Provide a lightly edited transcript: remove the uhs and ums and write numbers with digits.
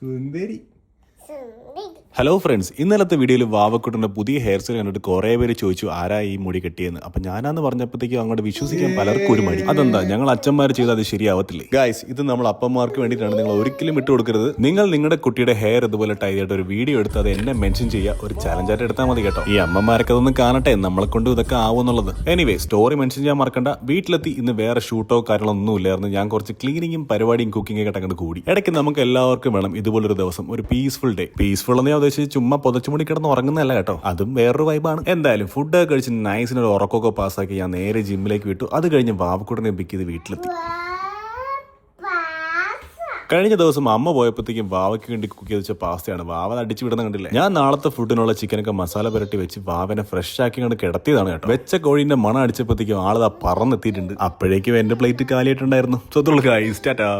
സുന്ദരി. Hello friends, ഇന്നലത്തെ വീഡിയോയിൽ വാവക്കുട്ടന്റെ പുതിയ ഹെയർ സ്റ്റൈൽ കണ്ടിട്ട് കുറെ പേര് ചോദിച്ചു ആരാ ഈ മുടി കെട്ടിയെന്ന്. അപ്പൊ ഞാനാന്ന് പറഞ്ഞപ്പോഴത്തേക്കും അങ്ങോട്ട് വിശ്വസിക്കാൻ പലർക്കും ഒരു മടി. അതെന്താ, ഞങ്ങൾ അച്ഛന്മാർ ചെയ്താൽ അത് ശരിയാവത്തില്ലേ? ഗൈസ്, ഇത് നമ്മൾ അപ്പന്മാർക്ക് വേണ്ടിയിട്ടാണ്. നിങ്ങൾ ഒരിക്കലും ഇട്ട് കൊടുക്കരുത്. നിങ്ങൾ നിങ്ങളുടെ കുട്ടിയുടെ ഹെയർ ഇതുപോലെ ടൈ ചെയ്തിട്ട് ഒരു വീഡിയോ എടുത്ത് അത് എന്നെ മെൻഷൻ ചെയ്യുക, ഒരു ചലഞ്ചായിട്ട് എടുത്താൽ മതി കേട്ടോ. ഈ അമ്മമാരൊക്കെ അതൊന്നും കാണട്ടെ, നമ്മളെ കൊണ്ട് ഇതൊക്കെ ആവുമെന്നുള്ളത്. എനിവേ, സ്റ്റോറി മെൻഷൻ ചെയ്യാൻ മറക്കണ്ട. വീട്ടിലെത്തി ഇന്ന് വേറെ ഷൂട്ടോ കാര്യങ്ങളൊന്നും ഇല്ലായിരുന്നു. ഞാൻ കുറച്ച് ക്ലീനിങ്ങും പരിപാടിയും കുക്കിംഗ് ഒക്കെ അങ്ങോട്ട് കൂടി. ഇടയ്ക്ക് നമുക്ക് എല്ലാവർക്കും വേണം ഇതുപോലൊരു ദിവസം, ഒരു പീസ്ഫുൾ ഡേ. പീസ്ഫുൾ എന്ന് ഉദ്ദേശിച്ച് ചുമ്മാ പൊതച്ചുമുടി കിടന്ന് ഉറങ്ങുന്നതല്ല കേട്ടോ, അതും വേറൊരു വൈബാണ്. എന്തായാലും ഫുഡ് കഴിച്ച് നൈസിനൊരു ഉറക്കമൊക്കെ പാസ്സാക്കി ഞാൻ നേരെ ജിമ്മിലേക്ക് വിട്ടു. അത് കഴിഞ്ഞ് വാവക്കുട്ടനെ പിക്ക് ചെയ്ത് വീട്ടിലെത്തി. കഴിഞ്ഞ ദിവസം അമ്മ പോയപ്പോഴത്തേക്കും വാവയ്ക്ക് വേണ്ടി കുക്ക് ചെയ്ത് വെച്ച പാസ്തയാണ്. വാവ അടിച്ചു വിടുന്ന കണ്ടില്ലേ? ഞാൻ നാളത്തെ ഫുഡിനുള്ള ചിക്കനൊക്കെ മസാല പുരട്ടി വെച്ച് വാവനെ ഫ്രഷ് ആക്കി കൊണ്ട് കിടത്തിയതാണ് കേട്ടോ. വെച്ച കോഴിന്റെ മണം അടിച്ചപ്പോഴത്തേക്കും ആളതാ പറന്നെത്തിയിട്ടുണ്ട്. അപ്പോഴേക്കും എന്റെ പ്ലേറ്റ് കാലിയായിട്ടുണ്ടായിരുന്നു. So guys, Tata.